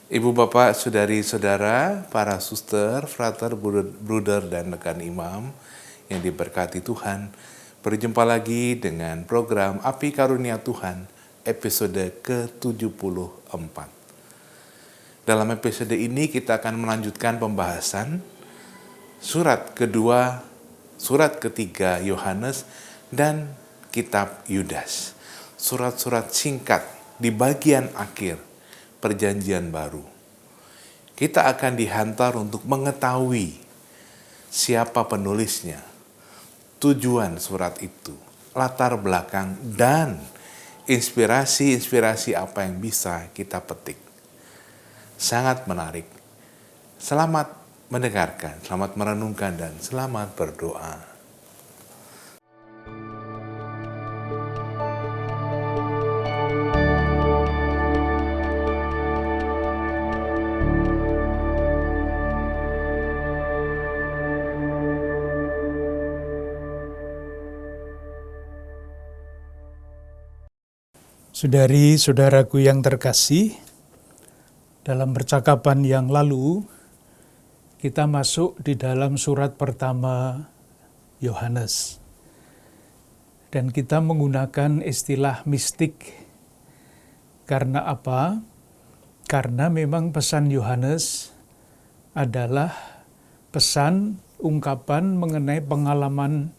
Ibu, bapak, saudari-saudara, para suster, frater, bruder, dan rekan imam yang diberkati Tuhan, berjumpa lagi dengan program Api Karunia Tuhan, episode ke-74. Dalam episode ini kita akan melanjutkan pembahasan surat kedua, surat ketiga Yohanes, dan kitab Yudas. Surat-surat singkat di bagian akhir Perjanjian Baru. Kita akan dihantar untuk mengetahui siapa penulisnya, tujuan surat itu, latar belakang, dan inspirasi apa yang bisa kita petik. Sangat menarik. Selamat mendengarkan, selamat merenungkan, dan selamat berdoa. Saudari-saudaraku yang terkasih, dalam percakapan yang lalu, kita masuk di dalam surat pertama Yohanes. Dan kita menggunakan istilah mistik. Karena apa? Karena memang pesan Yohanes adalah pesan ungkapan mengenai pengalaman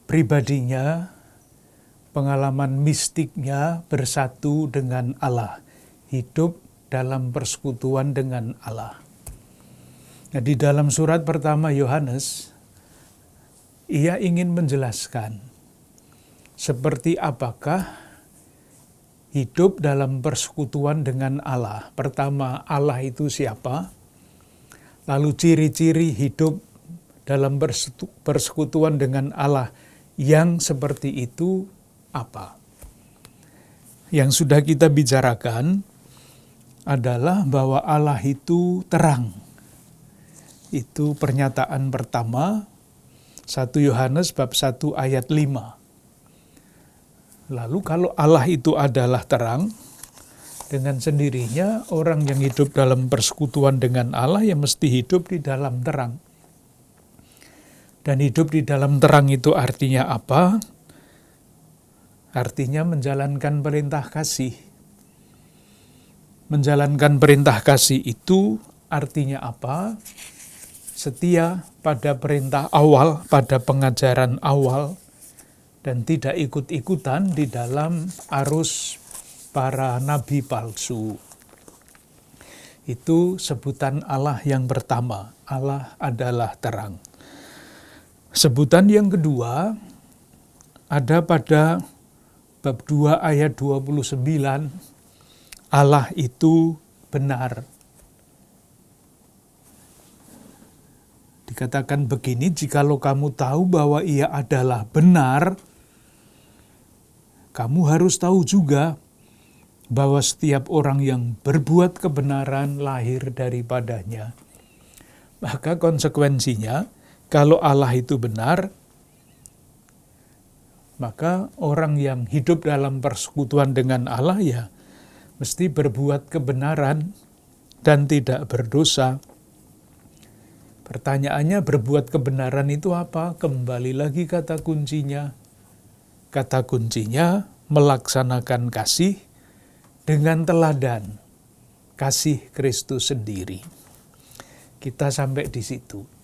pribadinya, pengalaman mistiknya bersatu dengan Allah, hidup dalam persekutuan dengan Allah. Nah, di dalam surat pertama Yohanes, ia ingin menjelaskan seperti apakah hidup dalam persekutuan dengan Allah. Pertama, Allah itu siapa? Lalu ciri-ciri hidup dalam persekutuan dengan Allah yang seperti itu apa? Yang sudah kita bicarakan adalah bahwa Allah itu terang. Itu pernyataan pertama, 1 Yohanes bab 1 ayat 5. Lalu kalau Allah itu adalah terang, dengan sendirinya orang yang hidup dalam persekutuan dengan Allah ya mesti hidup di dalam terang. Dan hidup di dalam terang itu artinya apa? Artinya menjalankan perintah kasih. Menjalankan perintah kasih itu artinya apa? Setia pada perintah awal, pada pengajaran awal, dan tidak ikut-ikutan di dalam arus para nabi palsu. Itu sebutan Allah yang pertama. Allah adalah terang. Sebutan yang kedua ada pada bab 2 ayat 29, Allah itu benar. Dikatakan begini, jikalau kamu tahu bahwa ia adalah benar, kamu harus tahu juga bahwa setiap orang yang berbuat kebenaran lahir daripadanya. Maka konsekuensinya, kalau Allah itu benar, maka orang yang hidup dalam persekutuan dengan Allah ya mesti berbuat kebenaran dan tidak berdosa. Pertanyaannya, berbuat kebenaran itu apa? Kembali lagi kata kuncinya. Kata kuncinya melaksanakan kasih dengan teladan kasih Kristus sendiri. Kita sampai di situ.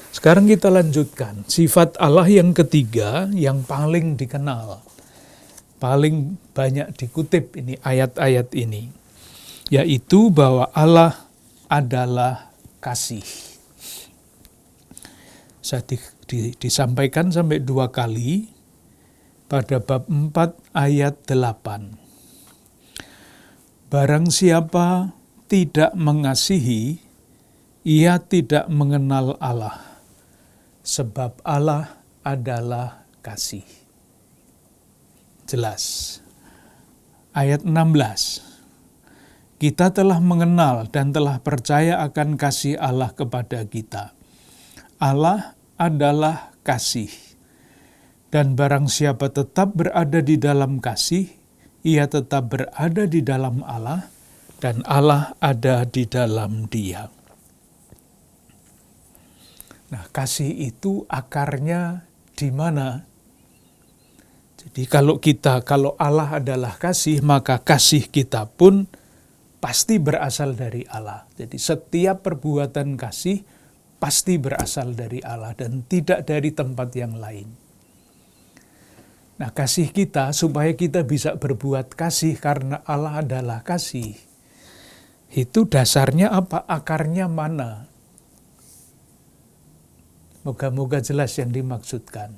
Sekarang kita lanjutkan, sifat Allah yang ketiga yang paling dikenal, paling banyak dikutip ini ayat-ayat ini, yaitu bahwa Allah adalah kasih. Saya disampaikan sampai 2 kali pada bab 4 ayat 8. Barang siapa tidak mengasihi, ia tidak mengenal Allah. Sebab Allah adalah kasih. Jelas. Ayat 16. Kita telah mengenal dan telah percaya akan kasih Allah kepada kita. Allah adalah kasih. Dan barang siapa tetap berada di dalam kasih, ia tetap berada di dalam Allah, dan Allah ada di dalam dia. Nah, kasih itu akarnya di mana? Jadi kalau Allah adalah kasih, maka kasih kita pun pasti berasal dari Allah. Jadi setiap perbuatan kasih pasti berasal dari Allah dan tidak dari tempat yang lain. Nah, kasih kita supaya kita bisa berbuat kasih karena Allah adalah kasih. Itu dasarnya apa? Akarnya mana? Moga-moga jelas yang dimaksudkan.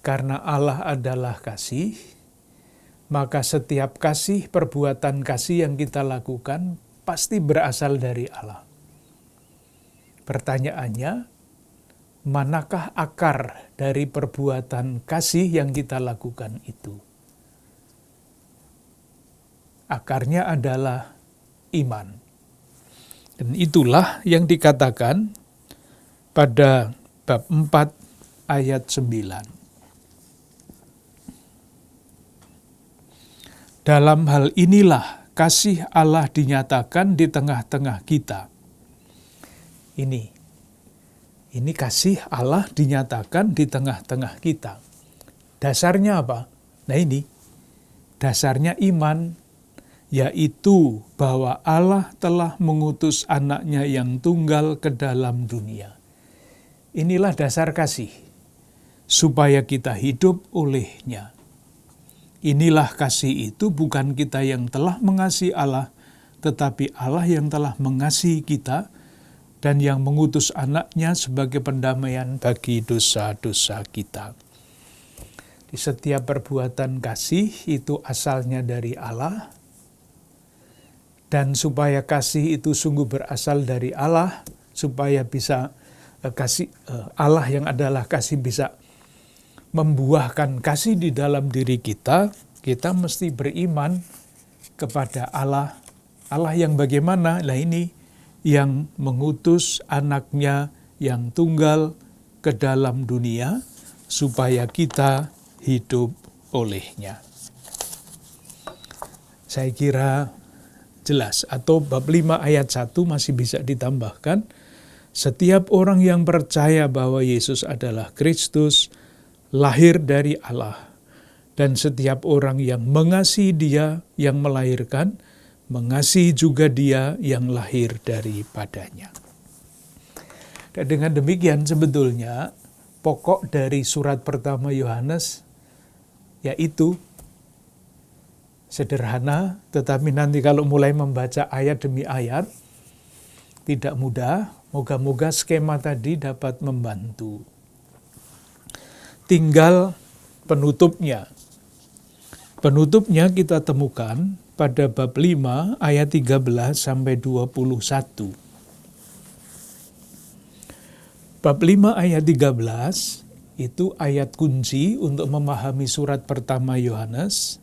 Karena Allah adalah kasih, maka setiap kasih, perbuatan kasih yang kita lakukan pasti berasal dari Allah. Pertanyaannya, manakah akar dari perbuatan kasih yang kita lakukan itu? Akarnya adalah iman. Dan itulah yang dikatakan pada bab 4 ayat 9. Dalam hal inilah kasih Allah dinyatakan di tengah-tengah kita. Ini kasih Allah dinyatakan di tengah-tengah kita. Dasarnya apa? Nah ini, dasarnya iman, yaitu bahwa Allah telah mengutus anaknya yang tunggal ke dalam dunia. Inilah dasar kasih, supaya kita hidup olehnya. Inilah kasih itu bukan kita yang telah mengasihi Allah, tetapi Allah yang telah mengasihi kita dan yang mengutus anaknya sebagai pendamaian bagi dosa-dosa kita. Di setiap perbuatan kasih itu asalnya dari Allah, dan supaya kasih itu sungguh berasal dari Allah, supaya bisa Allah yang adalah kasih bisa membuahkan kasih di dalam diri kita, kita mesti beriman kepada Allah. Allah yang bagaimana? Nah ini, yang mengutus anaknya yang tunggal ke dalam dunia, supaya kita hidup olehnya. Saya kira jelas, atau bab 5 ayat 1 masih bisa ditambahkan, setiap orang yang percaya bahwa Yesus adalah Kristus, lahir dari Allah, dan setiap orang yang mengasihi Dia yang melahirkan, mengasihi juga Dia yang lahir daripadanya. Dan dengan demikian sebetulnya pokok dari surat pertama Yohanes yaitu sederhana, tetapi nanti kalau mulai membaca ayat demi ayat tidak mudah. Moga-moga skema tadi dapat membantu. Tinggal penutupnya. Penutupnya kita temukan pada bab 5 ayat 13 sampai 21. Bab 5 ayat 13 itu ayat kunci untuk memahami surat pertama Yohanes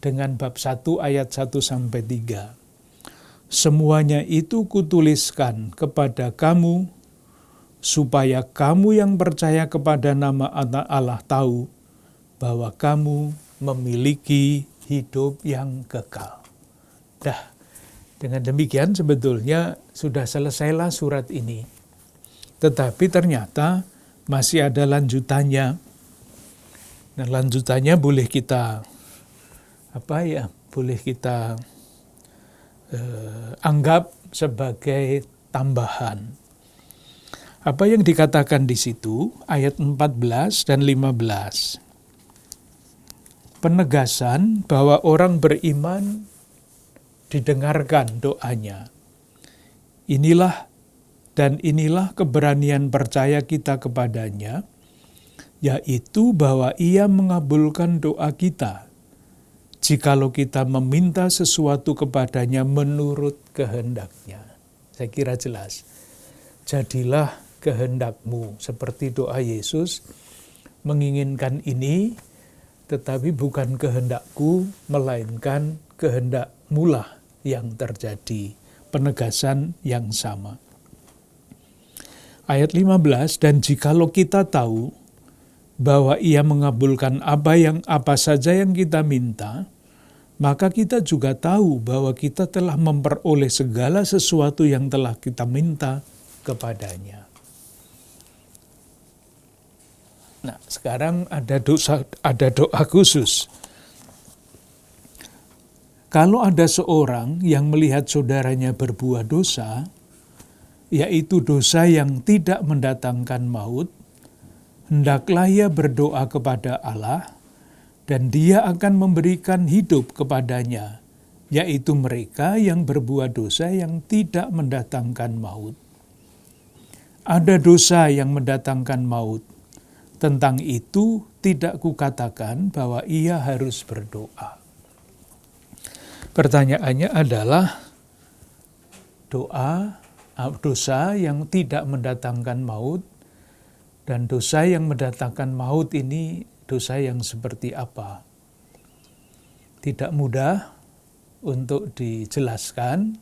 dengan bab 1 ayat 1 sampai 3. Semuanya itu kutuliskan kepada kamu, supaya kamu yang percaya kepada nama Anak Allah tahu bahwa kamu memiliki hidup yang kekal. Dengan demikian sebetulnya sudah selesailah surat ini. Tetapi ternyata masih ada lanjutannya. Dan lanjutannya boleh kita anggap sebagai tambahan. Apa yang dikatakan di situ, ayat 14 dan 15. Penegasan bahwa orang beriman didengarkan doanya. Inilah keberanian percaya kita kepadanya, yaitu bahwa Ia mengabulkan doa kita, jikalau kita meminta sesuatu kepadanya menurut kehendak-Nya. Saya kira jelas. Jadilah kehendak-Mu, seperti doa Yesus, menginginkan ini, tetapi bukan kehendak-Ku, melainkan kehendak-Mu lah yang terjadi. Penegasan yang sama. Ayat 15, dan jikalau kita tahu bahwa Ia mengabulkan apa saja yang kita minta, maka kita juga tahu bahwa kita telah memperoleh segala sesuatu yang telah kita minta kepadanya. Nah, sekarang ada doa khusus. Kalau ada seorang yang melihat saudaranya berbuat dosa, yaitu dosa yang tidak mendatangkan maut, hendaklah ia berdoa kepada Allah, dan Dia akan memberikan hidup kepadanya, yaitu mereka yang berbuat dosa yang tidak mendatangkan maut. Ada dosa yang mendatangkan maut. Tentang itu tidak kukatakan bahwa ia harus berdoa. Pertanyaannya adalah dosa yang tidak mendatangkan maut dan dosa yang mendatangkan maut ini dosa yang seperti apa? Tidak mudah untuk dijelaskan,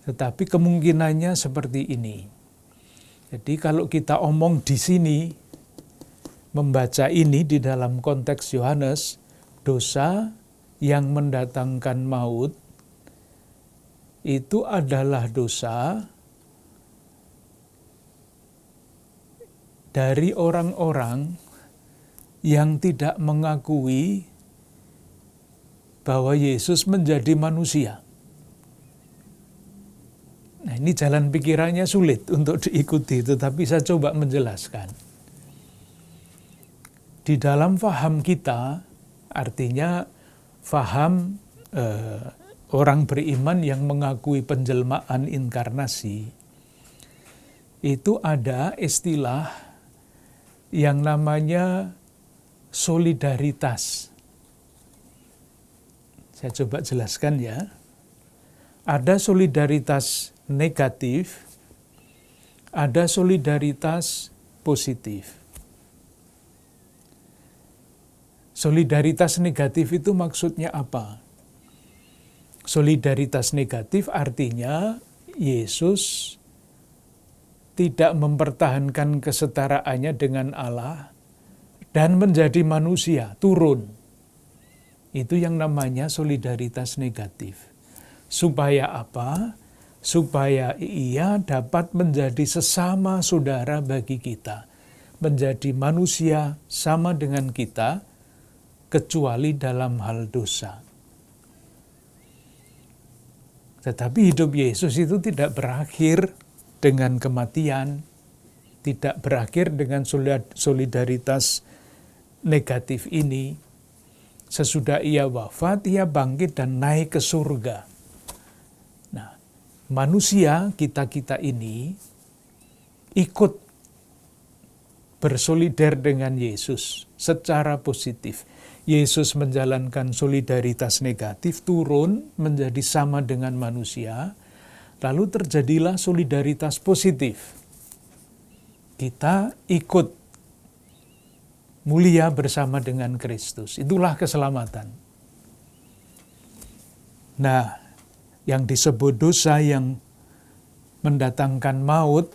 tetapi kemungkinannya seperti ini. Jadi kalau kita omong di sini, membaca ini di dalam konteks Yohanes, dosa yang mendatangkan maut itu adalah dosa dari orang-orang yang tidak mengakui bahwa Yesus menjadi manusia. Nah, ini jalan pikirannya sulit untuk diikuti, tetapi saya coba menjelaskan. Di dalam faham kita, artinya faham orang beriman yang mengakui penjelmaan inkarnasi, itu ada istilah yang namanya solidaritas. Saya coba jelaskan ya. Ada solidaritas negatif, ada solidaritas positif. Solidaritas negatif itu maksudnya apa? Solidaritas negatif artinya Yesus tidak mempertahankan kesetaraannya dengan Allah dan menjadi manusia, turun. Itu yang namanya solidaritas negatif. Supaya apa? Supaya ia dapat menjadi sesama saudara bagi kita. Menjadi manusia sama dengan kita, kecuali dalam hal dosa. Tetapi hidup Yesus itu tidak berakhir dengan kematian, tidak berakhir dengan solidaritas negatif ini. Sesudah ia wafat, ia bangkit dan naik ke surga. Nah, manusia kita ini ikut bersolider dengan Yesus secara positif. Yesus menjalankan solidaritas negatif, turun menjadi sama dengan manusia, lalu terjadilah solidaritas positif. Kita ikut mulia bersama dengan Kristus. Itulah keselamatan. Nah, yang disebut dosa yang mendatangkan maut,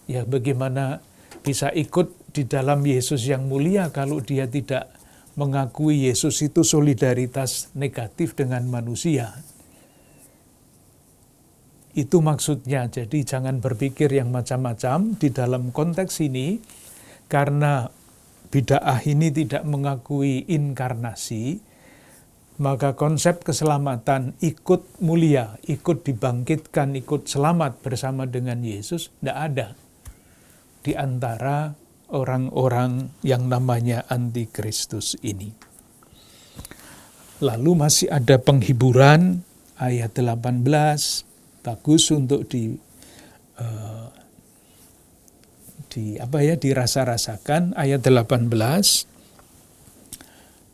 ya bagaimana bisa ikut di dalam Yesus yang mulia kalau dia tidak mengakui Yesus itu solidaritas negatif dengan manusia. Itu maksudnya, jadi jangan berpikir yang macam-macam di dalam konteks ini, karena bid'ah ini tidak mengakui inkarnasi, maka konsep keselamatan ikut mulia, ikut dibangkitkan, ikut selamat bersama dengan Yesus, tidak ada di antara orang-orang yang namanya antikristus ini. Lalu masih ada penghiburan, ayat 18, bagus untuk dirasa-rasakan. Ayat 18,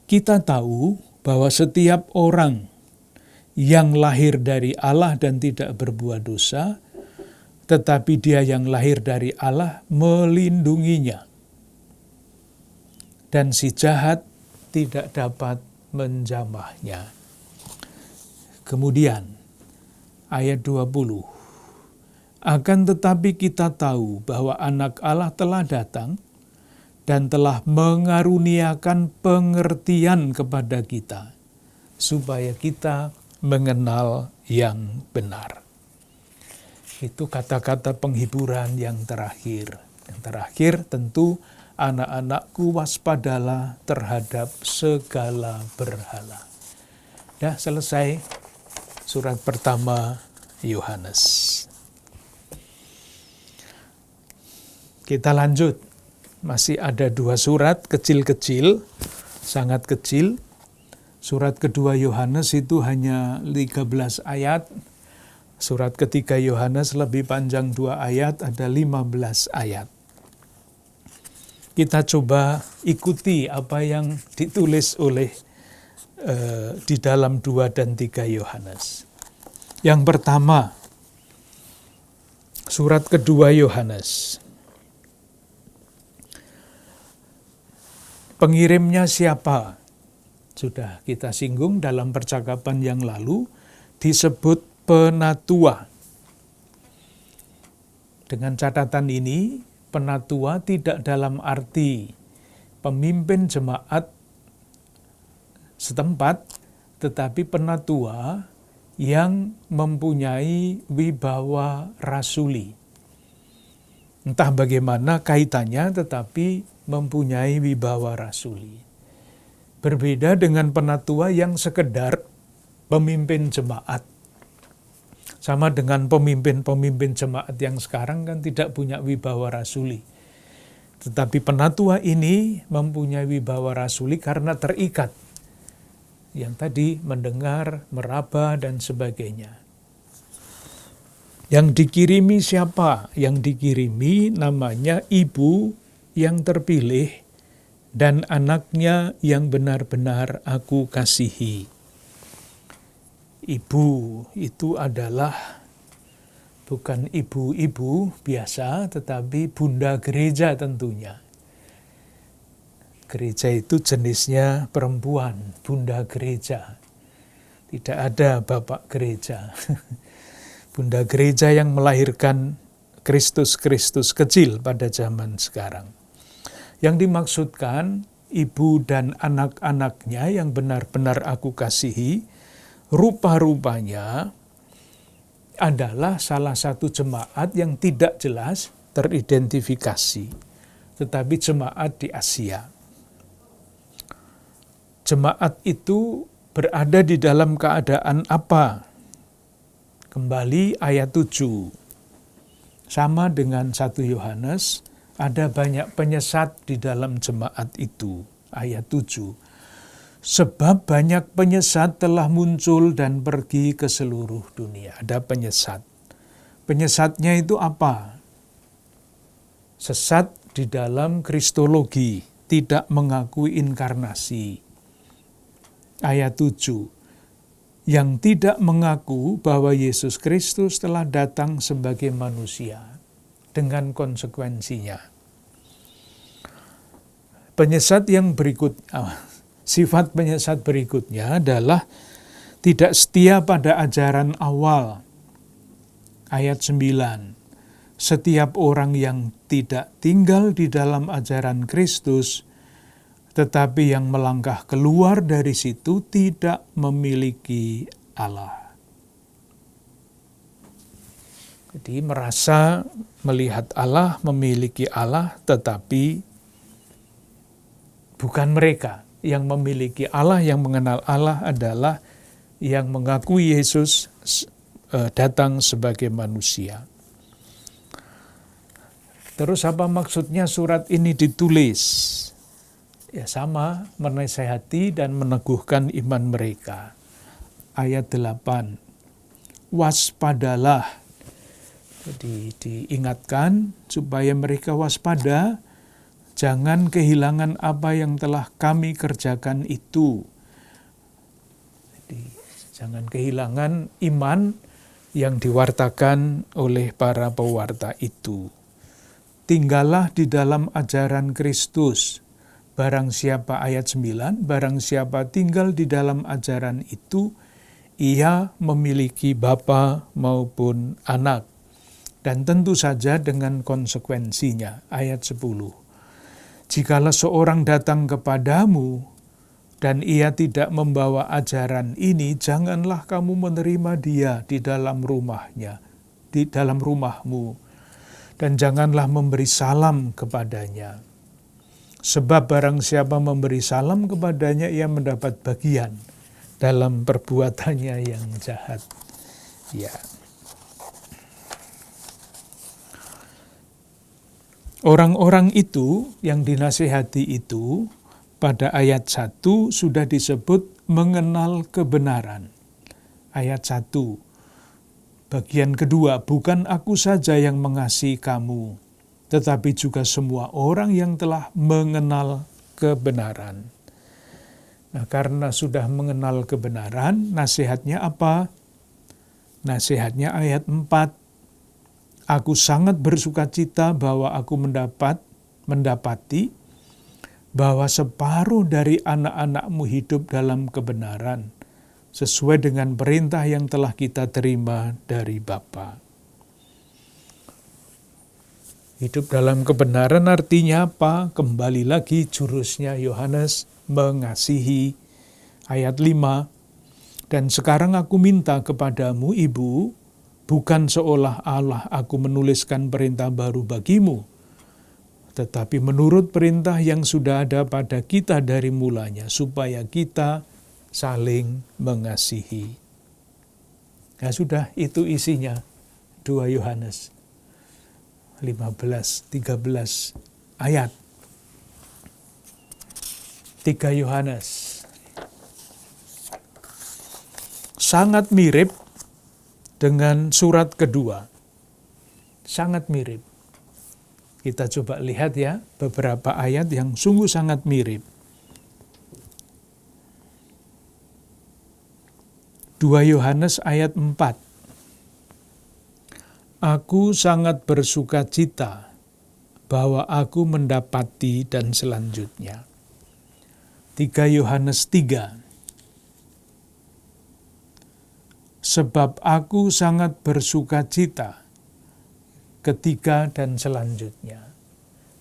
kita tahu bahwa setiap orang yang lahir dari Allah dan tidak berbuat dosa, tetapi dia yang lahir dari Allah melindunginya. Dan si jahat tidak dapat menjamahnya. Kemudian, ayat 20. Akan tetapi kita tahu bahwa anak Allah telah datang dan telah mengaruniakan pengertian kepada kita. supaya kita mengenal yang benar. Itu kata-kata penghiburan yang terakhir. Yang terakhir tentu, anak-anakku waspadalah terhadap segala berhala. Dah selesai surat pertama Yohanes. Kita lanjut. Masih ada 2 surat kecil-kecil, sangat kecil. Surat kedua Yohanes itu hanya 13 ayat. Surat ketiga Yohanes lebih panjang 2 ayat, ada 15 ayat. Kita coba ikuti apa yang ditulis oleh di dalam 2 dan 3 Yohanes. Yang pertama, surat kedua Yohanes. Pengirimnya siapa? Sudah kita singgung dalam percakapan yang lalu, disebut penatua. Dengan catatan ini, penatua tidak dalam arti pemimpin jemaat setempat, tetapi penatua yang mempunyai wibawa rasuli. Entah bagaimana kaitannya, tetapi mempunyai wibawa rasuli. Berbeda dengan penatua yang sekedar pemimpin jemaat. Sama dengan pemimpin-pemimpin jemaat yang sekarang kan tidak punya wibawa rasuli. Tetapi penatua ini mempunyai wibawa rasuli karena terikat. Yang tadi mendengar, meraba, dan sebagainya. Yang dikirimi siapa? Yang dikirimi namanya ibu yang terpilih dan anaknya yang benar-benar aku kasihi. Ibu itu adalah bukan ibu-ibu biasa, tetapi bunda gereja tentunya. Gereja itu jenisnya perempuan, bunda gereja. Tidak ada bapak gereja. Bunda gereja yang melahirkan Kristus-Kristus kecil pada zaman sekarang. Yang dimaksudkan ibu dan anak-anaknya yang benar-benar aku kasihi, rupa-rupanya adalah salah satu jemaat yang tidak jelas teridentifikasi, tetapi jemaat di Asia. Jemaat itu berada di dalam keadaan apa? Kembali ayat 7. Sama dengan 1 Yohanes, ada banyak penyesat di dalam jemaat itu. Ayat 7. Sebab banyak penyesat telah muncul dan pergi ke seluruh dunia. Ada penyesat. Penyesatnya itu apa? Sesat di dalam kristologi, tidak mengakui inkarnasi. Ayat 7. Yang tidak mengaku bahwa Yesus Kristus telah datang sebagai manusia dengan konsekuensinya. Penyesat yang sifat penyesat berikutnya adalah tidak setia pada ajaran awal. Ayat 9. Setiap orang yang tidak tinggal di dalam ajaran Kristus, tetapi yang melangkah keluar dari situ tidak memiliki Allah. Jadi merasa melihat Allah, memiliki Allah, tetapi bukan mereka. Yang memiliki Allah, yang mengenal Allah adalah yang mengakui Yesus datang sebagai manusia. Terus apa maksudnya surat ini ditulis? Ya sama, menasihati dan meneguhkan iman mereka. Ayat 8. Waspadalah. Jadi diingatkan supaya mereka waspada, jangan kehilangan apa yang telah kami kerjakan itu. Jadi, jangan kehilangan iman yang diwartakan oleh para pewarta itu. Tinggallah di dalam ajaran Kristus. Barang siapa, ayat 9, barang siapa tinggal di dalam ajaran itu, ia memiliki bapa maupun anak. Dan tentu saja dengan konsekuensinya. Ayat 10. Jikalau seorang datang kepadamu dan ia tidak membawa ajaran ini, janganlah kamu menerima dia di dalam rumahnya, di dalam rumahmu, dan janganlah memberi salam kepadanya. Sebab barang siapa memberi salam kepadanya, ia mendapat bagian dalam perbuatannya yang jahat. Ya. Orang-orang itu yang dinasihati itu pada ayat 1 sudah disebut mengenal kebenaran. Ayat 1, bagian kedua, bukan aku saja yang mengasihi kamu, tetapi juga semua orang yang telah mengenal kebenaran. Nah, karena sudah mengenal kebenaran, nasihatnya apa? Nasihatnya ayat 4. Aku sangat bersukacita bahwa aku mendapati bahwa separuh dari anak-anakmu hidup dalam kebenaran, sesuai dengan perintah yang telah kita terima dari Bapa. Hidup dalam kebenaran artinya apa? Kembali lagi jurusnya Yohanes, mengasihi. Ayat 5, dan sekarang aku minta kepadamu, Ibu, bukan seolah-olah aku menuliskan perintah baru bagimu, tetapi menurut perintah yang sudah ada pada kita dari mulanya, supaya kita saling mengasihi. Nah sudah, itu isinya 2 Yohanes 15-13 ayat. 3 Yohanes sangat mirip dengan surat kedua. Sangat mirip. Kita coba lihat ya, beberapa ayat yang sungguh sangat mirip. 2 Yohanes ayat 4. Aku sangat bersukacita bahwa aku mendapati, dan selanjutnya. 3 Yohanes 3. Sebab aku sangat bersukacita, ketiga dan selanjutnya.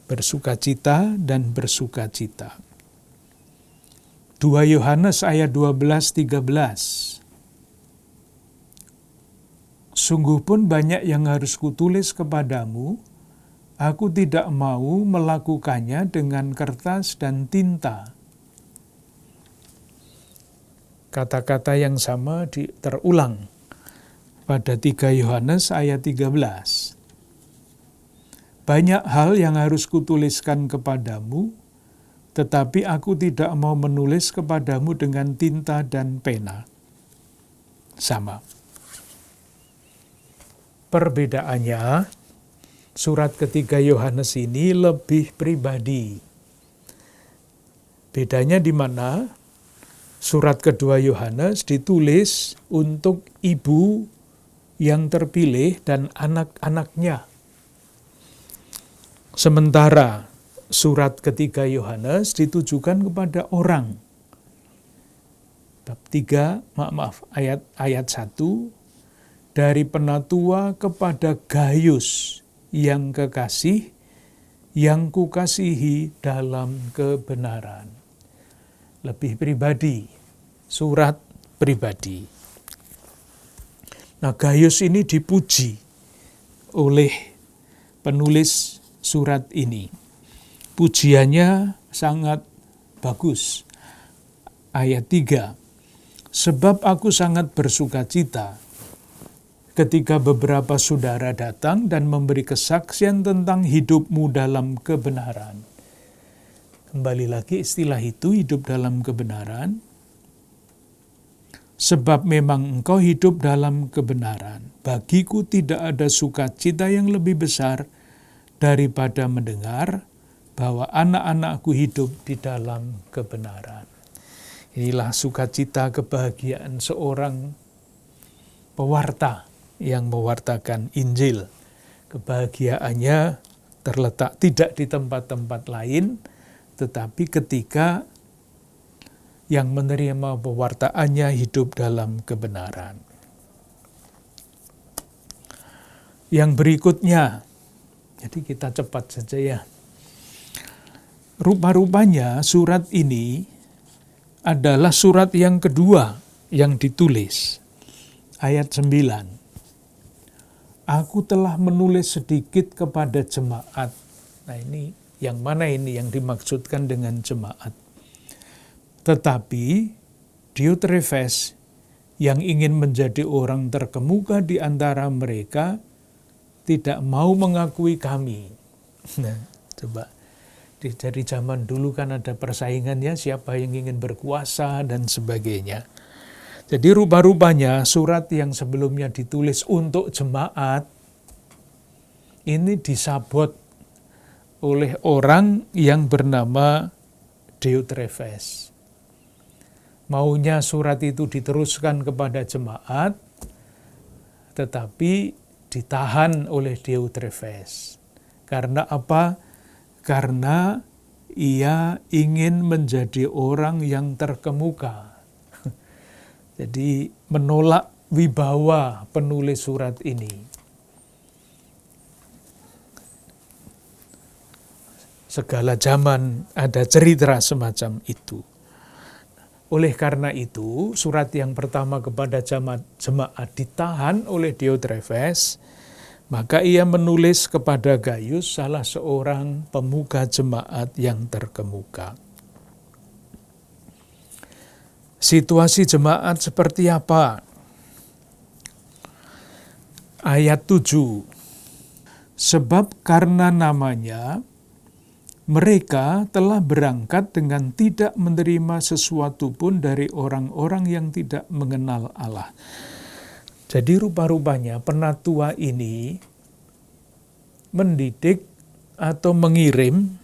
Bersukacita dan bersukacita. 2 Yohanes ayat 12-13. Sungguh pun banyak yang harus kutulis kepadamu, aku tidak mau melakukannya dengan kertas dan tinta. Kata-kata yang sama terulang pada 3 Yohanes ayat 13. Banyak hal yang harus kutuliskan kepadamu, tetapi aku tidak mau menulis kepadamu dengan tinta dan pena. Sama. Perbedaannya, surat ketiga Yohanes ini lebih pribadi. Bedanya di mana? Surat kedua Yohanes ditulis untuk ibu yang terpilih dan anak-anaknya. Sementara surat ketiga Yohanes ditujukan kepada orang. Bab 3, ayat 1, dari penatua kepada Gaius yang kekasih, yang kukasihi dalam kebenaran. Lebih pribadi, surat pribadi. Nah, Gaius ini dipuji oleh penulis surat ini. Pujiannya sangat bagus. Ayat 3, sebab aku sangat bersukacita ketika beberapa saudara datang dan memberi kesaksian tentang hidupmu dalam kebenaran. Kembali lagi istilah itu, hidup dalam kebenaran. Sebab memang engkau hidup dalam kebenaran. Bagiku tidak ada sukacita yang lebih besar daripada mendengar bahwa anak-anakku hidup di dalam kebenaran. Inilah sukacita kebahagiaan seorang pewarta yang mewartakan Injil. Kebahagiaannya terletak tidak di tempat-tempat lain, tetapi ketika yang menerima pewartaannya hidup dalam kebenaran. Yang berikutnya, jadi kita cepat saja ya. Rupa-rupanya surat ini adalah surat yang kedua yang ditulis. Ayat 9. Aku telah menulis sedikit kepada jemaat. Nah ini, yang mana ini yang dimaksudkan dengan jemaat? Tetapi Diotrephes yang ingin menjadi orang terkemuka di antara mereka tidak mau mengakui kami. Nah, coba. Dari zaman dulu kan ada persaingan ya, siapa yang ingin berkuasa dan sebagainya. Jadi rupa-rupanya surat yang sebelumnya ditulis untuk jemaat, ini disabot oleh orang yang bernama Diotrephes. Maunya surat itu diteruskan kepada jemaat, tetapi ditahan oleh Diotrephes. Karena apa? Karena ia ingin menjadi orang yang terkemuka. Jadi menolak wibawa penulis surat ini. Segala zaman ada cerita semacam itu. Oleh karena itu, surat yang pertama kepada jemaat ditahan oleh Diotrephes. Maka ia menulis kepada Gaius, salah seorang pemuka jemaat yang terkemuka. Situasi jemaat seperti apa? Ayat 7. Sebab karena namanya, mereka telah berangkat dengan tidak menerima sesuatu pun dari orang-orang yang tidak mengenal Allah. Jadi rupa-rupanya penatua ini mendidik atau mengirim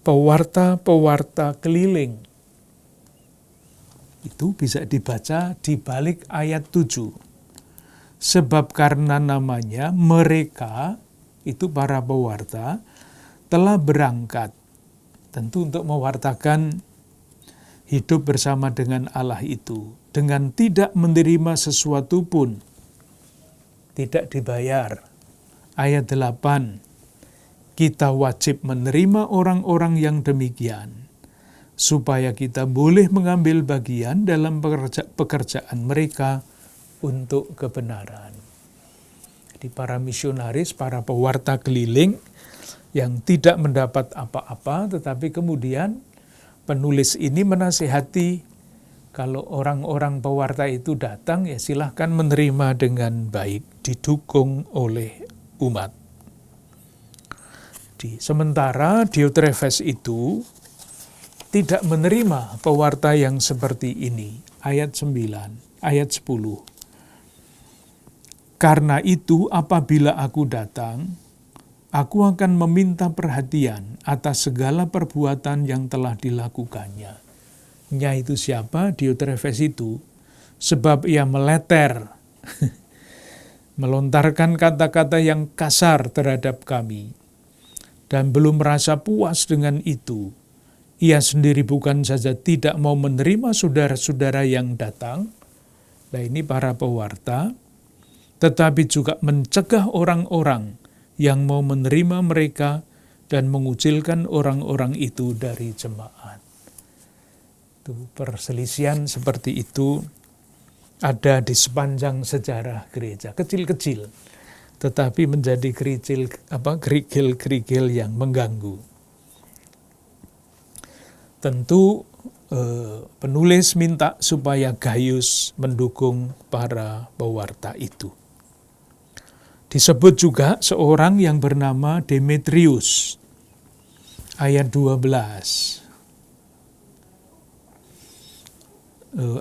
pewarta-pewarta keliling. Itu bisa dibaca di balik ayat 7. Sebab karena namanya mereka, itu para pewarta, telah berangkat. Tentu untuk mewartakan hidup bersama dengan Allah itu. Dengan tidak menerima sesuatu pun. Tidak dibayar. Ayat 8, kita wajib menerima orang-orang yang demikian, supaya kita boleh mengambil bagian dalam pekerjaan mereka untuk kebenaran. Jadi para misionaris, para pewarta keliling yang tidak mendapat apa-apa, tetapi kemudian penulis ini menasihati, kalau orang-orang pewarta itu datang, ya silahkan menerima dengan baik, didukung oleh umat. Sementara Diotrephes itu tidak menerima pewarta yang seperti ini. Ayat 9, ayat 10. Karena itu apabila aku datang, aku akan meminta perhatian atas segala perbuatan yang telah dilakukannya. Nya itu siapa? Diotrephes itu. Sebab ia meleter, melontarkan kata-kata yang kasar terhadap kami. Dan belum merasa puas dengan itu. Ia sendiri bukan saja tidak mau menerima saudara-saudara yang datang, nah ini para pewarta, tetapi juga mencegah orang-orang yang mau menerima mereka dan mengucilkan orang-orang itu dari jemaat. Perselisihan seperti itu ada di sepanjang sejarah gereja, kecil-kecil, tetapi menjadi kerikil-kerikil yang mengganggu. Tentu penulis minta supaya Gaius mendukung para pewarta itu. Disebut juga seorang yang bernama Demetrius. Ayat 12.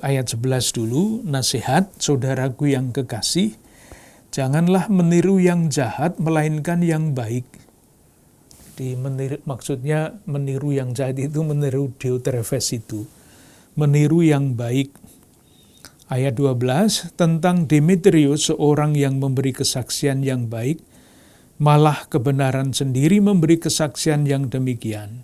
Ayat 11 dulu, nasihat saudaraku yang kekasih, janganlah meniru yang jahat, melainkan yang baik. Jadi maksudnya meniru yang jahat itu meniru Diotrephes itu. Meniru yang baik. Ayat 12, tentang Demetrius, seorang yang memberi kesaksian yang baik, malah kebenaran sendiri memberi kesaksian yang demikian.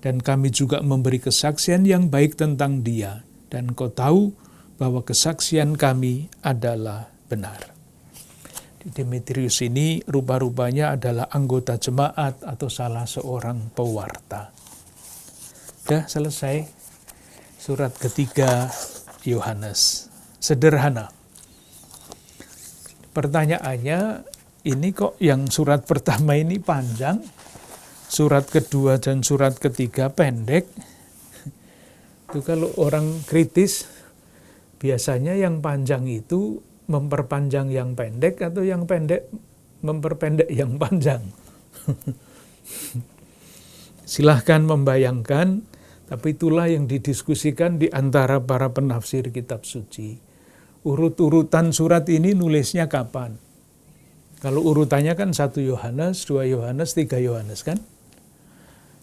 Dan kami juga memberi kesaksian yang baik tentang dia. Dan kau tahu bahwa kesaksian kami adalah benar. Demetrius ini rupa-rupanya adalah anggota jemaat atau salah seorang pewarta. Sudah selesai. surat ketiga Yohanes. Sederhana. Pertanyaannya, ini kok yang surat pertama ini panjang, surat kedua dan surat ketiga pendek? Itu kalau orang kritis, biasanya yang panjang itu memperpanjang yang pendek atau yang pendek memperpendek yang panjang. Silahkan membayangkan, tapi itulah yang didiskusikan di antara para penafsir kitab suci. Urut-urutan surat ini nulisnya kapan? Kalau urutannya kan 1 Yohanes, 2 Yohanes, 3 Yohanes kan?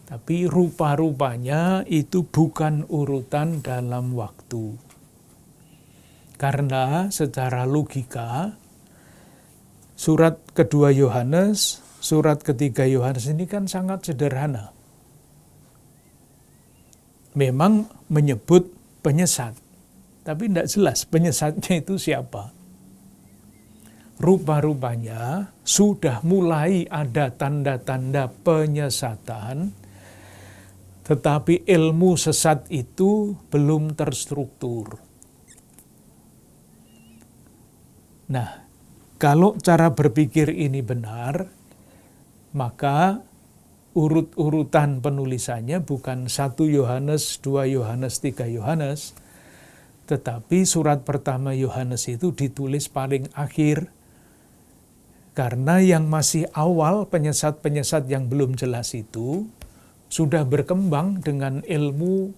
Tapi rupa-rupanya itu bukan urutan dalam waktu. Karena secara logika, surat kedua Yohanes, surat ketiga Yohanes ini kan sangat sederhana. Memang menyebut penyesat, tapi tidak jelas penyesatnya itu siapa. Rupa-rupanya sudah mulai ada tanda-tanda penyesatan, tetapi ilmu sesat itu belum terstruktur. Nah, kalau cara berpikir ini benar, maka urut-urutan penulisannya bukan 1 Yohanes, 2 Yohanes, 3 Yohanes, tetapi surat pertama Yohanes itu ditulis paling akhir, karena yang masih awal, penyesat-penyesat yang belum jelas itu, sudah berkembang dengan ilmu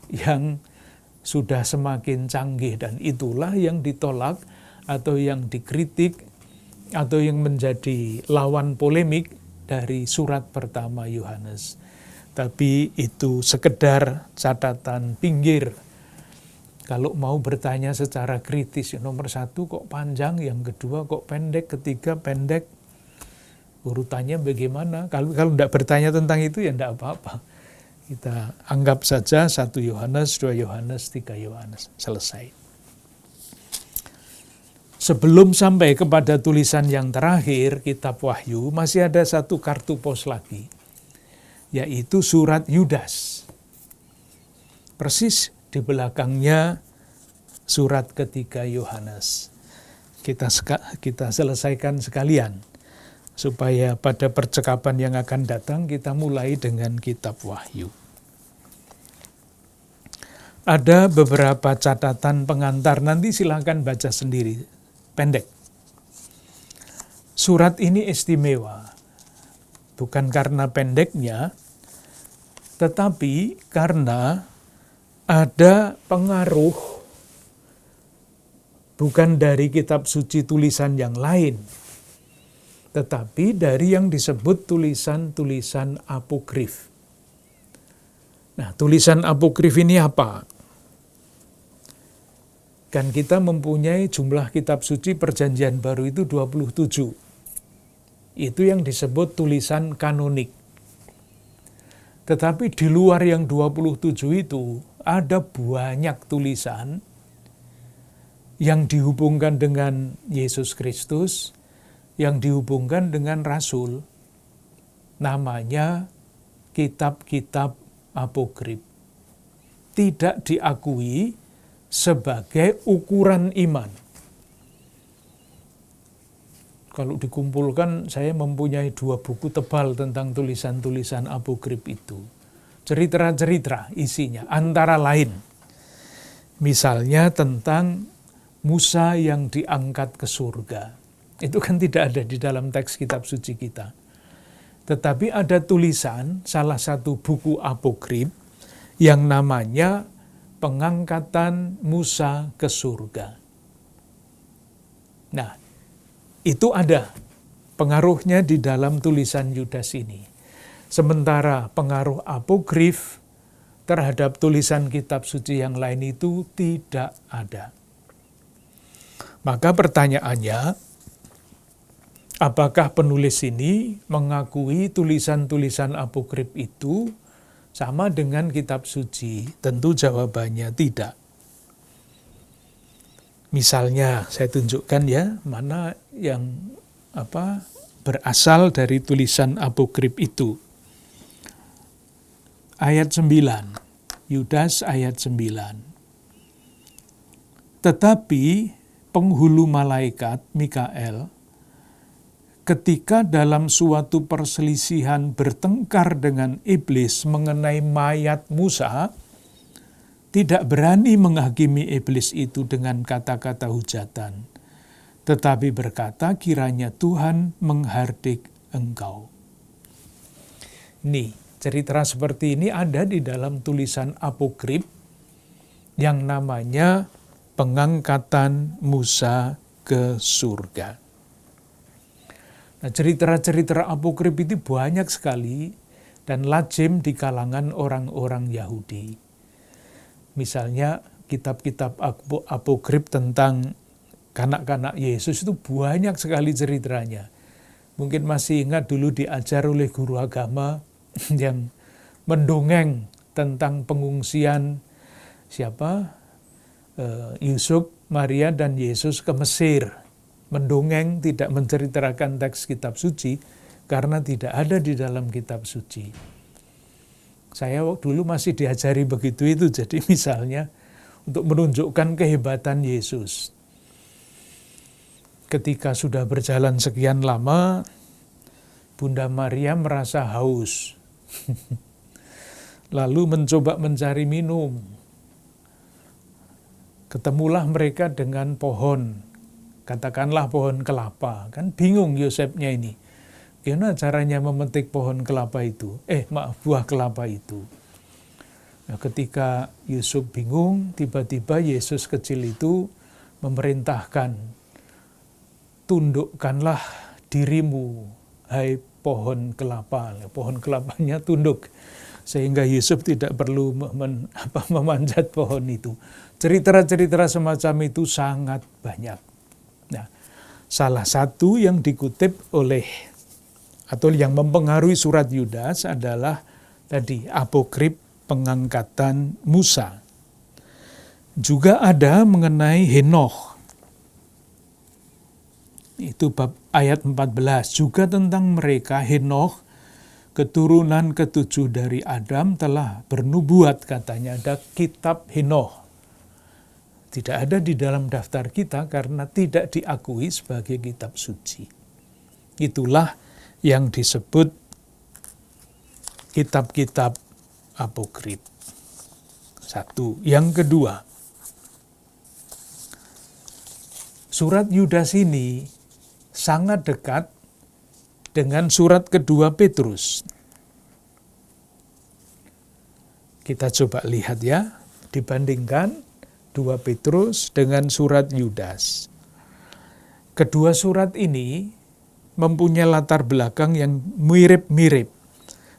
yang sudah semakin canggih, dan itulah yang ditolak atau yang dikritik atau yang menjadi lawan polemik dari surat pertama Yohanes. Tapi itu sekedar catatan pinggir. Kalau mau bertanya secara kritis, nomor 1 kok panjang, yang kedua kok pendek, ketiga pendek, urutannya bagaimana? Kalau tidak bertanya tentang itu ya tidak apa-apa. Kita anggap saja 1 Yohanes, 2 Yohanes, 3 Yohanes, selesai. Sebelum sampai kepada tulisan yang terakhir, kitab Wahyu, masih ada satu kartu pos lagi, yaitu surat Yudas. Persis di belakangnya surat ketiga Yohanes. Kita selesaikan sekalian, supaya pada percakapan yang akan datang kita mulai dengan kitab Wahyu. Ada beberapa catatan pengantar, nanti silakan baca sendiri, pendek. Surat ini istimewa, bukan karena pendeknya, tetapi karena ada pengaruh bukan dari kitab suci tulisan yang lain, tetapi dari yang disebut tulisan-tulisan apokrif. Nah, tulisan apokrif ini apa? Kan kita mempunyai jumlah kitab suci perjanjian baru itu 27. Itu yang disebut tulisan kanonik. Tetapi di luar yang 27 itu ada banyak tulisan yang dihubungkan dengan Yesus Kristus, yang dihubungkan dengan Rasul. Namanya kitab-kitab apokrif. Tidak diakui sebagai ukuran iman. Kalau dikumpulkan, saya mempunyai 2 buku tebal tentang tulisan-tulisan apokrif itu. Cerita-cerita isinya, antara lain, misalnya tentang Musa yang diangkat ke surga. Itu kan tidak ada di dalam teks kitab suci kita. Tetapi ada tulisan, salah satu buku apokrif, yang namanya Pengangkatan Musa ke surga. Nah, itu ada pengaruhnya di dalam tulisan Yudas ini. Sementara pengaruh apokrif terhadap tulisan kitab suci yang lain itu tidak ada. Maka pertanyaannya, apakah penulis ini mengakui tulisan-tulisan apokrif itu sama dengan kitab suci? Tentu jawabannya tidak. Misalnya saya tunjukkan ya, mana yang berasal dari tulisan apokrif itu. Ayat 9, Yudas ayat 9. Tetapi penghulu malaikat Mikael ketika dalam suatu perselisihan bertengkar dengan iblis mengenai mayat Musa, tidak berani menghakimi iblis itu dengan kata-kata hujatan, tetapi berkata, kiranya Tuhan menghardik engkau. Nih, cerita seperti ini ada di dalam tulisan apokrif yang namanya Pengangkatan Musa ke Surga. Nah, cerita-cerita apokrif itu banyak sekali dan lazim di kalangan orang-orang Yahudi. Misalnya kitab-kitab apokrif tentang kanak-kanak Yesus itu banyak sekali ceritanya. Mungkin masih ingat dulu diajar oleh guru agama yang mendongeng tentang pengungsian Yusuf, Maria, dan Yesus ke Mesir. Mendongeng, tidak menceritakan teks kitab suci karena tidak ada di dalam kitab suci. Saya dulu masih diajari begitu itu. Jadi misalnya untuk menunjukkan kehebatan Yesus. Ketika sudah berjalan sekian lama, Bunda Maria merasa haus. Lalu mencoba mencari minum. Ketemulah mereka dengan pohon, katakanlah pohon kelapa. Kan bingung Yosefnya ini. Gimana caranya memetik pohon kelapa itu? Buah kelapa itu. Nah, ketika Yusuf bingung, tiba-tiba Yesus kecil itu memerintahkan, tundukkanlah dirimu, hai pohon kelapa. Pohon kelapanya tunduk. Sehingga Yusuf tidak perlu memanjat pohon itu. Cerita-cerita semacam itu sangat banyak. Nah, salah satu yang dikutip oleh atau yang mempengaruhi surat Yudas adalah tadi apokrif Pengangkatan Musa. Juga ada mengenai Henokh. Itu bab ayat 14. Juga tentang mereka Henokh, keturunan ketujuh dari Adam, telah bernubuat, katanya. Ada kitab Henokh. Tidak ada di dalam daftar kita karena tidak diakui sebagai kitab suci. Itulah yang disebut kitab-kitab apokrif. Satu. Yang kedua, surat Yudas ini sangat dekat dengan surat kedua Petrus. Kita coba lihat ya, dibandingkan 2 Petrus dengan surat Yudas. Kedua surat ini mempunyai latar belakang yang mirip-mirip,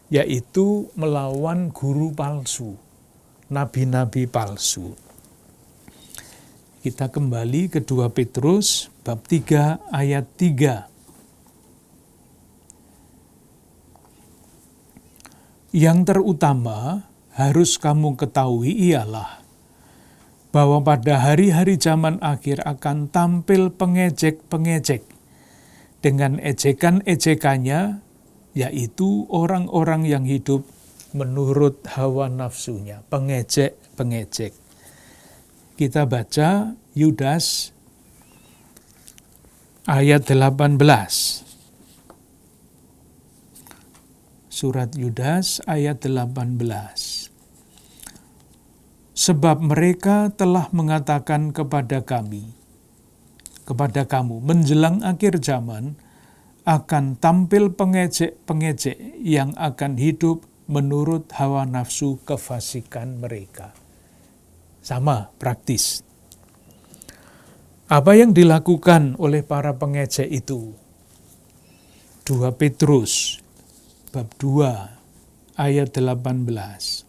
yaitu melawan guru palsu, nabi-nabi palsu. Kita kembali ke 2 Petrus bab 3 ayat 3. Yang terutama harus kamu ketahui ialah bahwa pada hari-hari zaman akhir akan tampil pengejek-pengejek dengan ejekan-ejekannya, yaitu orang-orang yang hidup menurut hawa nafsunya, pengejek-pengejek. Kita baca Yudas ayat 18. Surat Yudas ayat 18. Sebab mereka telah mengatakan kepada kamu, menjelang akhir zaman akan tampil pengejek-pengejek yang akan hidup menurut hawa nafsu kefasikan mereka. Sama, praktis. Apa yang dilakukan oleh para pengejek itu? 2 Petrus bab 2 ayat 18.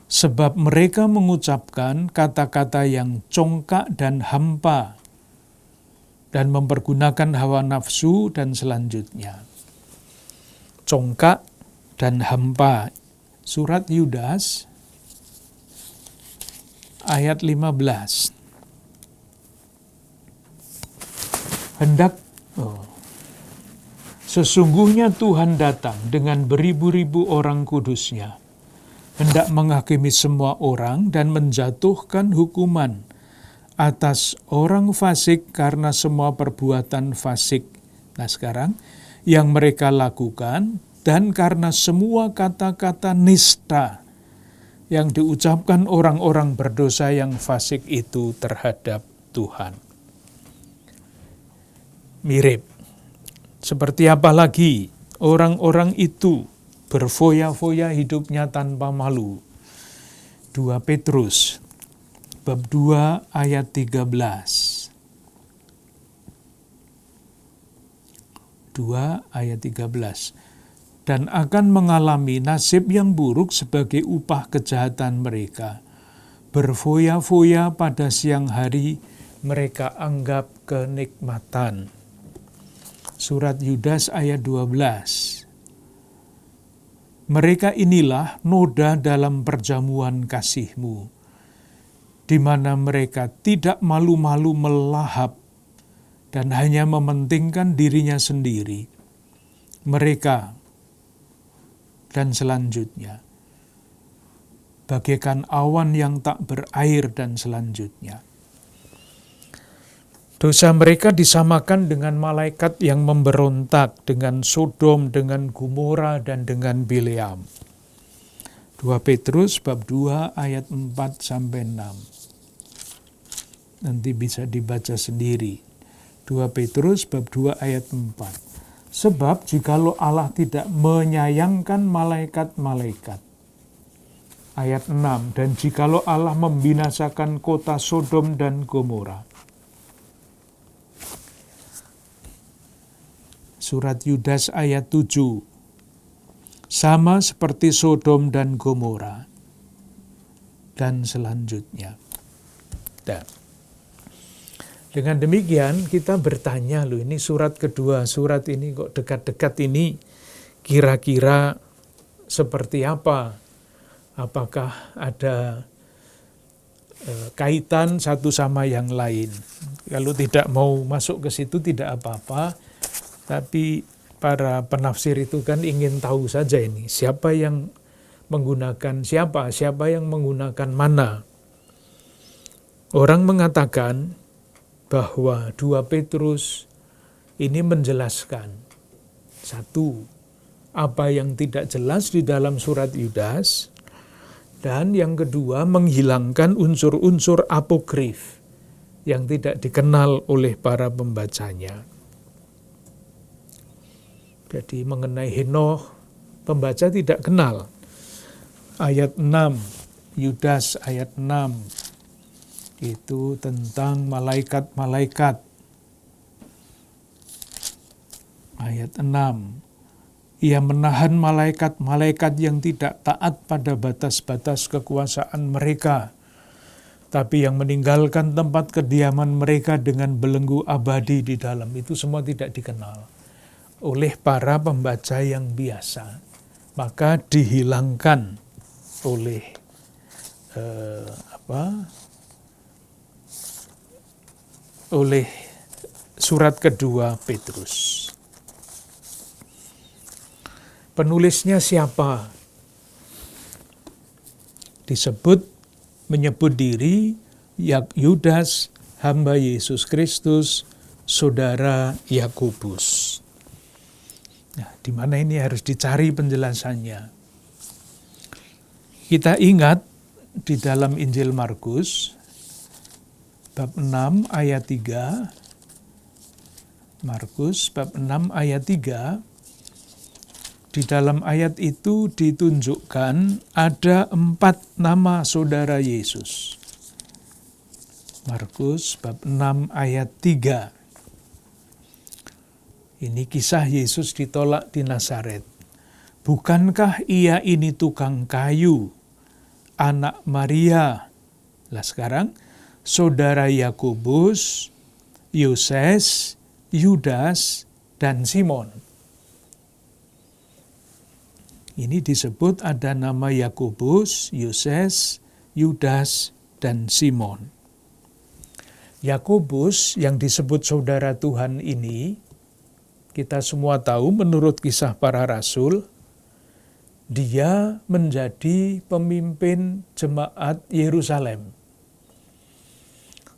Sebab mereka mengucapkan kata-kata yang congkak dan hampa dan mempergunakan hawa nafsu dan selanjutnya. Congkak dan hampa. Surat Yudas ayat 15. Sesungguhnya Tuhan datang dengan beribu-ribu orang kudusnya, hendak menghakimi semua orang dan menjatuhkan hukuman atas orang fasik karena semua perbuatan fasik. Nah sekarang, yang mereka lakukan dan karena semua kata-kata nista yang diucapkan orang-orang berdosa yang fasik itu terhadap Tuhan. Mirip. Seperti apa lagi orang-orang itu berfoya-foya hidupnya tanpa malu. 2 Petrus bab 2 ayat 13. 2 ayat 13. Dan akan mengalami nasib yang buruk sebagai upah kejahatan mereka. Berfoya-foya pada siang hari mereka anggap kenikmatan. Surat Yudas ayat 12. Mereka inilah noda dalam perjamuan kasih-Mu, di mana mereka tidak malu-malu melahap dan hanya mementingkan dirinya sendiri. Mereka dan selanjutnya, bagaikan awan yang tak berair dan selanjutnya. Dosa mereka disamakan dengan malaikat yang memberontak, dengan Sodom, dengan Gomora, dan dengan Bileam. 2 Petrus bab 2 ayat 4-6. Nanti bisa dibaca sendiri. 2 Petrus bab 2 ayat 4. Sebab jikalau Allah tidak menyayangkan malaikat-malaikat. Ayat 6. Dan jikalau Allah membinasakan kota Sodom dan Gomora. Surat Yudas ayat 7. Sama seperti Sodom dan Gomora. Dan selanjutnya. Dan dengan demikian kita bertanya loh, ini surat kedua, surat ini kok dekat-dekat ini kira-kira seperti apa? Apakah ada kaitan satu sama yang lain? Kalau tidak mau masuk ke situ tidak apa-apa, tapi para penafsir itu kan ingin tahu saja ini, siapa yang menggunakan siapa yang menggunakan mana. Orang mengatakan bahwa 2 Petrus ini menjelaskan satu, apa yang tidak jelas di dalam surat Yudas, dan yang kedua menghilangkan unsur-unsur apokrif yang tidak dikenal oleh para pembacanya. Jadi mengenai Henoh, pembaca tidak kenal. Ayat 6, Yudas ayat 6. Itu tentang malaikat-malaikat. Ayat 6. Ia menahan malaikat-malaikat yang tidak taat pada batas-batas kekuasaan mereka, tapi yang meninggalkan tempat kediaman mereka dengan belenggu abadi di dalam. Itu semua tidak dikenal oleh para pembaca yang biasa. Maka dihilangkan oleh oleh surat kedua Petrus. Penulisnya siapa? Menyebut diri Yudas, hamba Yesus Kristus, saudara Yakobus. Nah, di mana ini harus dicari penjelasannya. Kita ingat di dalam Injil Markus bab 6 ayat 3, Markus bab 6 ayat 3, di dalam ayat itu ditunjukkan ada 4 nama saudara Yesus. Markus bab 6 ayat 3. Ini kisah Yesus ditolak di Nazaret. Bukankah ia ini tukang kayu, anak Maria? Lah sekarang, saudara Yakobus, Yoses, Yudas, dan Simon. Ini disebut ada nama Yakobus, Yoses, Yudas, dan Simon. Yakobus yang disebut saudara Tuhan ini, kita semua tahu menurut Kisah Para Rasul, dia menjadi pemimpin jemaat Yerusalem.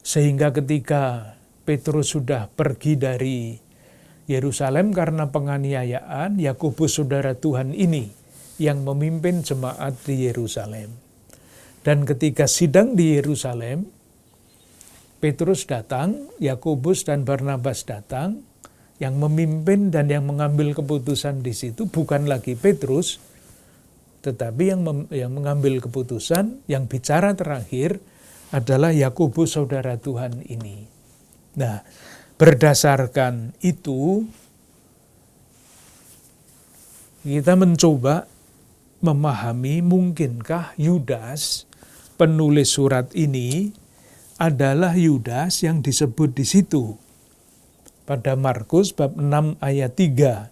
Sehingga ketika Petrus sudah pergi dari Yerusalem karena penganiayaan, Yakobus saudara Tuhan ini yang memimpin jemaat di Yerusalem. Dan ketika sidang di Yerusalem, Petrus datang, Yakobus dan Barnabas datang. Yang memimpin dan yang mengambil keputusan di situ bukan lagi Petrus, tetapi yang mengambil keputusan, yang bicara terakhir adalah Yakobus saudara Tuhan ini. Nah, berdasarkan itu, kita mencoba memahami mungkinkah Yudas, penulis surat ini, adalah Yudas yang disebut di situ. Pada Markus bab 6 ayat 3,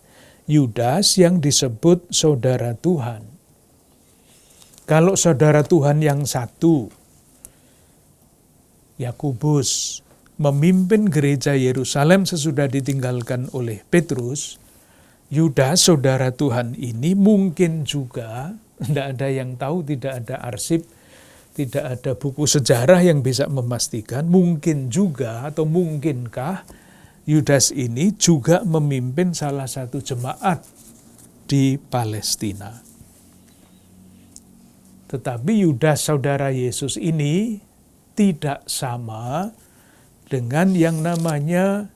Yudas yang disebut saudara Tuhan. Kalau saudara Tuhan yang satu, Yakobus, memimpin gereja Yerusalem sesudah ditinggalkan oleh Petrus, Yudas saudara Tuhan ini mungkin juga, tidak ada yang tahu, tidak ada arsip, tidak ada buku sejarah yang bisa memastikan, mungkin juga atau mungkinkah Yudas ini juga memimpin salah satu jemaat di Palestina. Tetapi Yudas saudara Yesus ini tidak sama dengan yang namanya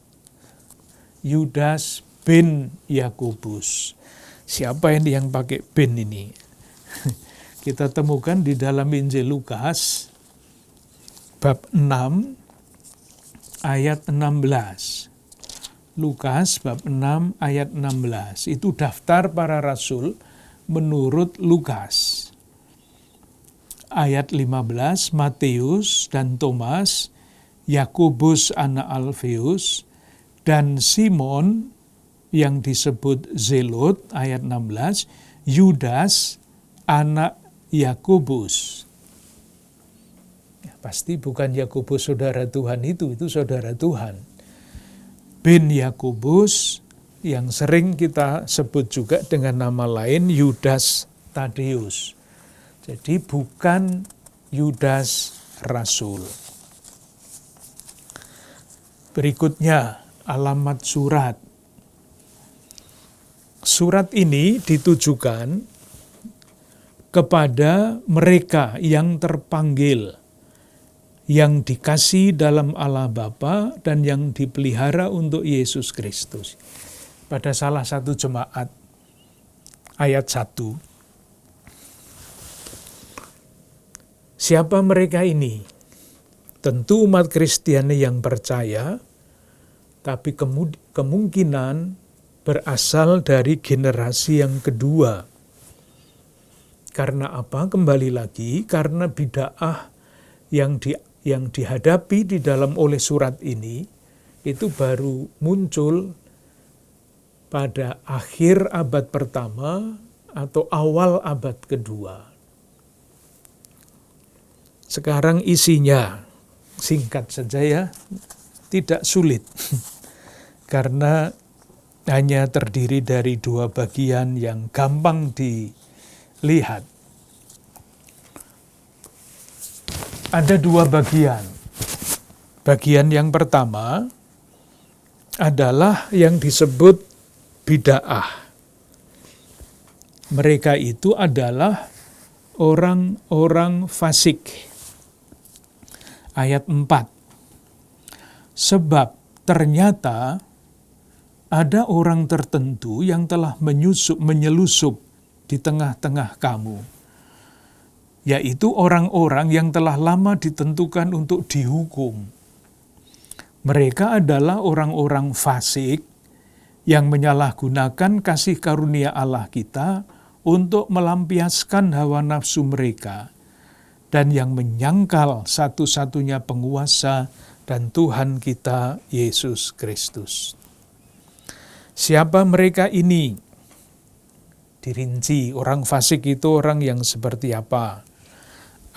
Yudas bin Yakobus. Siapa yang pakai bin ini? Kita temukan di dalam Injil Lukas bab 6 ayat 16. Lukas bab 6 ayat 16. Itu daftar para rasul menurut Lukas. Ayat 15, Matius dan Thomas, Yakobus anak Alfeus, dan Simon yang disebut Zelot, ayat 16, Yudas anak Yakobus. Ya, pasti bukan Yakobus saudara Tuhan itu saudara Tuhan. Bin Yakobus yang sering kita sebut juga dengan nama lain Yudas Tadeus. Jadi bukan Yudas Rasul. Berikutnya alamat surat. Surat ini ditujukan kepada mereka yang terpanggil, yang dikasih dalam Allah Bapa dan yang dipelihara untuk Yesus Kristus. Pada salah satu jemaat, ayat 1. Siapa mereka ini? Tentu umat Kristiani yang percaya, tapi kemungkinan berasal dari generasi yang kedua. Karena apa? Kembali lagi, karena bid'ah yang dihadapi di dalam oleh surat ini itu baru muncul pada akhir abad pertama atau awal abad kedua. Sekarang isinya singkat saja ya, tidak sulit karena hanya terdiri dari 2 bagian yang gampang dilihat. Ada 2 bagian. Bagian yang pertama adalah yang disebut bid'ah. Mereka itu adalah orang-orang fasik. Ayat 4. Sebab ternyata ada orang tertentu yang telah menyelusup di tengah-tengah kamu, yaitu orang-orang yang telah lama ditentukan untuk dihukum. Mereka adalah orang-orang fasik yang menyalahgunakan kasih karunia Allah kita untuk melampiaskan hawa nafsu mereka, dan yang menyangkal satu-satunya penguasa dan Tuhan kita Yesus Kristus. Siapa mereka ini? Dirinci, orang fasik itu orang yang seperti apa?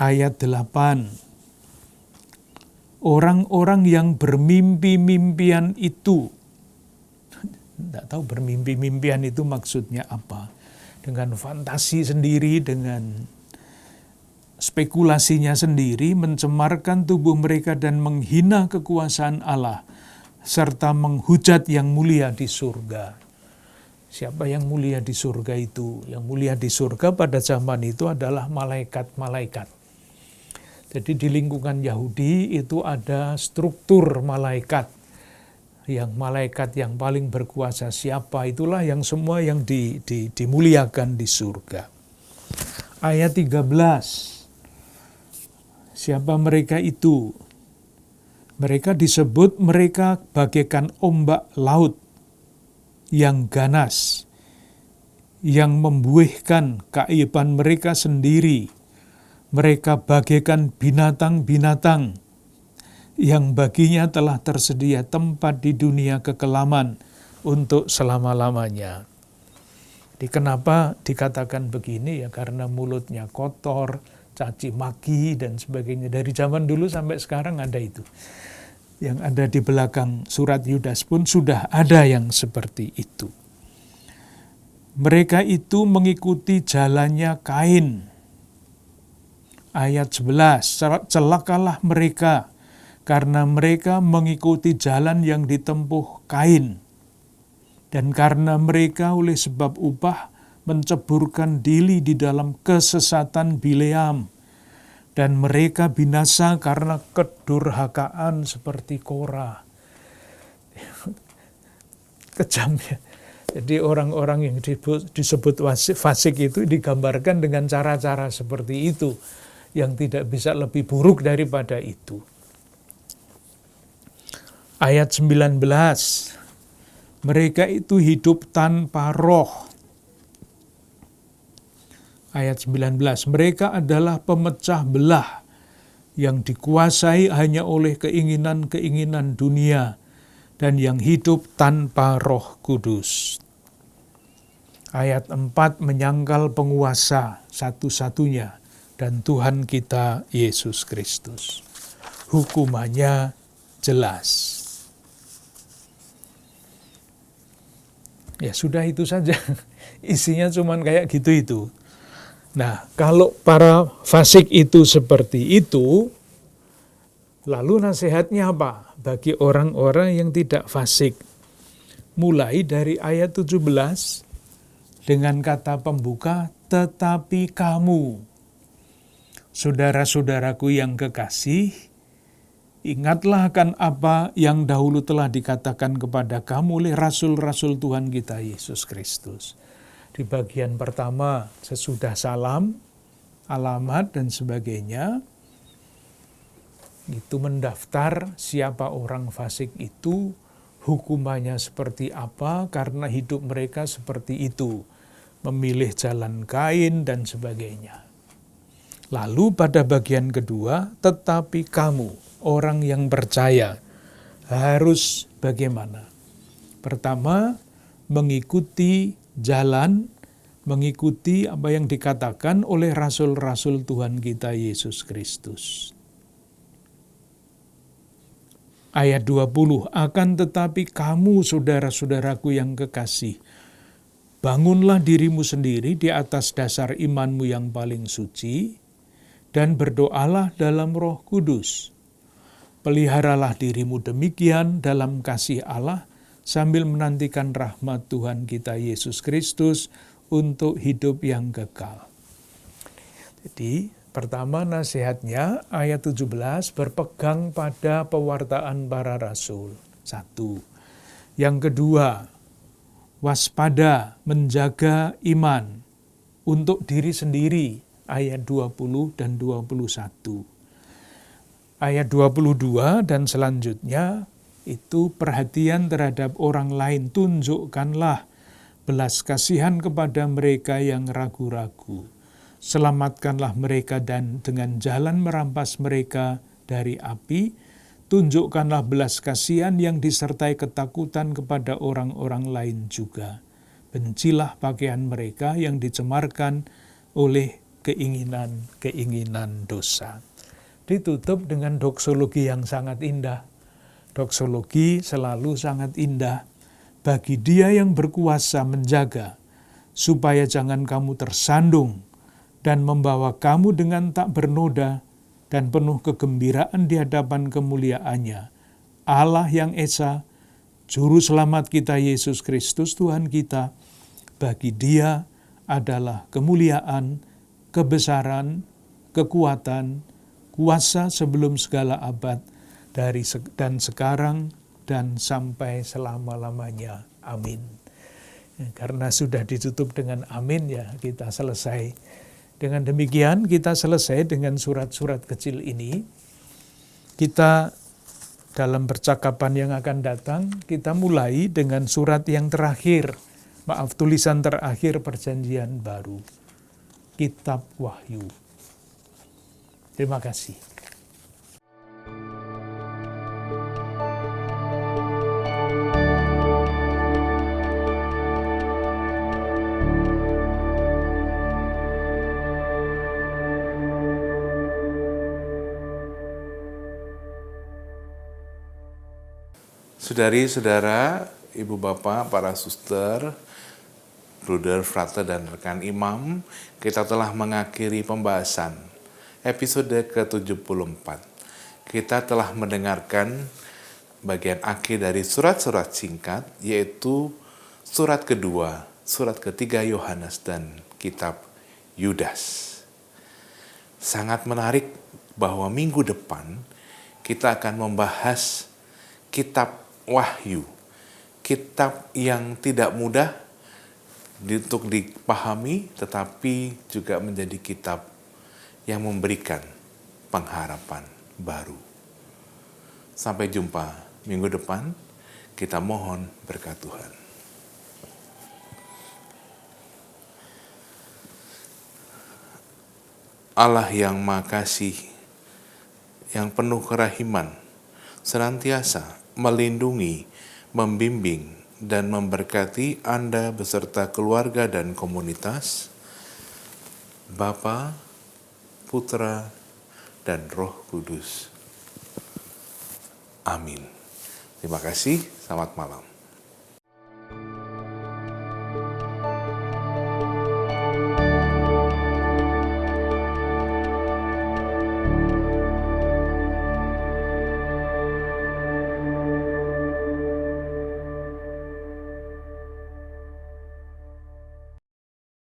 Ayat 8. Orang-orang yang bermimpi-mimpian itu. Tidak tahu bermimpi-mimpian itu maksudnya apa. dengan fantasi sendiri, dengan spekulasinya sendiri, mencemarkan tubuh mereka dan menghina kekuasaan Allah, serta menghujat yang mulia di surga. Siapa yang mulia di surga itu? Yang mulia di surga pada zaman itu adalah malaikat-malaikat. Jadi di lingkungan Yahudi itu ada struktur malaikat. Yang malaikat yang paling berkuasa siapa, itulah yang semua yang dimuliakan di surga. Ayat 13. Siapa mereka itu? Mereka disebut mereka bagaikan ombak laut yang ganas, yang membuihkan keaiban mereka sendiri. Mereka bagaikan binatang-binatang yang baginya telah tersedia tempat di dunia kekelaman untuk selama-lamanya. Jadi kenapa dikatakan begini? Ya karena mulutnya kotor, caci maki dan sebagainya. Dari zaman dulu sampai sekarang ada itu. Yang ada di belakang surat Yudas pun sudah ada yang seperti itu. Mereka itu mengikuti jalannya Kain. Ayat 11, celakalah mereka karena mereka mengikuti jalan yang ditempuh Kain. Dan karena mereka oleh sebab upah menceburkan diri di dalam kesesatan Bileam, dan mereka binasa karena kedurhakaan seperti Korah. Kejam ya. Jadi orang-orang yang disebut fasik itu digambarkan dengan cara-cara seperti itu, yang tidak bisa lebih buruk daripada itu. Ayat 19, mereka itu hidup tanpa roh. Ayat 19, mereka adalah pemecah belah yang dikuasai hanya oleh keinginan-keinginan dunia dan yang hidup tanpa Roh Kudus. Ayat 4, menyangkal penguasa satu-satunya dan Tuhan kita Yesus Kristus. Hukumannya jelas. Ya sudah itu saja. Isinya cuman kayak gitu itu. Nah, kalau para fasik itu seperti itu, lalu nasihatnya apa bagi orang-orang yang tidak fasik? Mulai dari ayat 17 dengan kata pembuka, tetapi kamu, saudara-saudaraku yang kekasih, ingatlah akan apa yang dahulu telah dikatakan kepada kamu oleh rasul-rasul Tuhan kita Yesus Kristus. Di bagian pertama, sesudah salam, alamat, dan sebagainya, itu mendaftar siapa orang fasik itu, hukumannya seperti apa, karena hidup mereka seperti itu, memilih jalan Kain, dan sebagainya. Lalu pada bagian kedua, tetapi kamu, orang yang percaya, harus bagaimana? Pertama, mengikuti jalan, mengikuti apa yang dikatakan oleh rasul-rasul Tuhan kita Yesus Kristus. Ayat 20, akan tetapi kamu saudara-saudaraku yang kekasih, bangunlah dirimu sendiri di atas dasar imanmu yang paling suci, dan berdoalah dalam Roh Kudus. Peliharalah dirimu demikian dalam kasih Allah, sambil menantikan rahmat Tuhan kita Yesus Kristus untuk hidup yang kekal. Jadi, pertama nasihatnya ayat 17 berpegang pada pewartaan para rasul. 1. Yang kedua, waspada menjaga iman untuk diri sendiri. Ayat 20 dan 21. Ayat 22 dan selanjutnya itu perhatian terhadap orang lain. Tunjukkanlah belas kasihan kepada mereka yang ragu-ragu. Selamatkanlah mereka dan dengan jalan merampas mereka dari api. Tunjukkanlah belas kasihan yang disertai ketakutan kepada orang-orang lain juga. Bencilah pakaian mereka yang dicemarkan oleh keinginan-keinginan dosa. Ditutup dengan doksologi yang sangat indah. Doksologi selalu sangat indah bagi Dia yang berkuasa menjaga supaya jangan kamu tersandung, dan membawa kamu dengan tak bernoda dan penuh kegembiraan di hadapan kemuliaannya, Allah yang Esa, Juru Selamat kita Yesus Kristus Tuhan kita. Bagi Dia adalah kemuliaan, kebesaran, kekuatan, kuasa sebelum segala abad, dan sekarang dan sampai selama-lamanya. Amin. Karena sudah ditutup dengan amin ya, kita selesai. Dengan demikian kita selesai dengan surat-surat kecil ini. Kita dalam percakapan yang akan datang, kita mulai dengan surat yang terakhir. Tulisan terakhir Perjanjian Baru. Kitab Wahyu. Terima kasih. Saudari-saudara, ibu bapak, para suster, bruder, frater, dan rekan imam, kita telah mengakhiri pembahasan episode ke-74. Kita telah mendengarkan bagian akhir dari surat-surat singkat, yaitu surat kedua, surat ketiga Yohanes, dan kitab Yudas. Sangat menarik bahwa minggu depan kita akan membahas kitab Wahyu, kitab yang tidak mudah untuk dipahami, tetapi juga menjadi kitab yang memberikan pengharapan baru. Sampai jumpa minggu depan, kita mohon berkat Tuhan. Allah yang Maha Kasih, yang penuh kerahiman, senantiasa melindungi, membimbing, dan memberkati Anda beserta keluarga dan komunitas, Bapa, Putra, dan Roh Kudus. Amin. Terima kasih, selamat malam.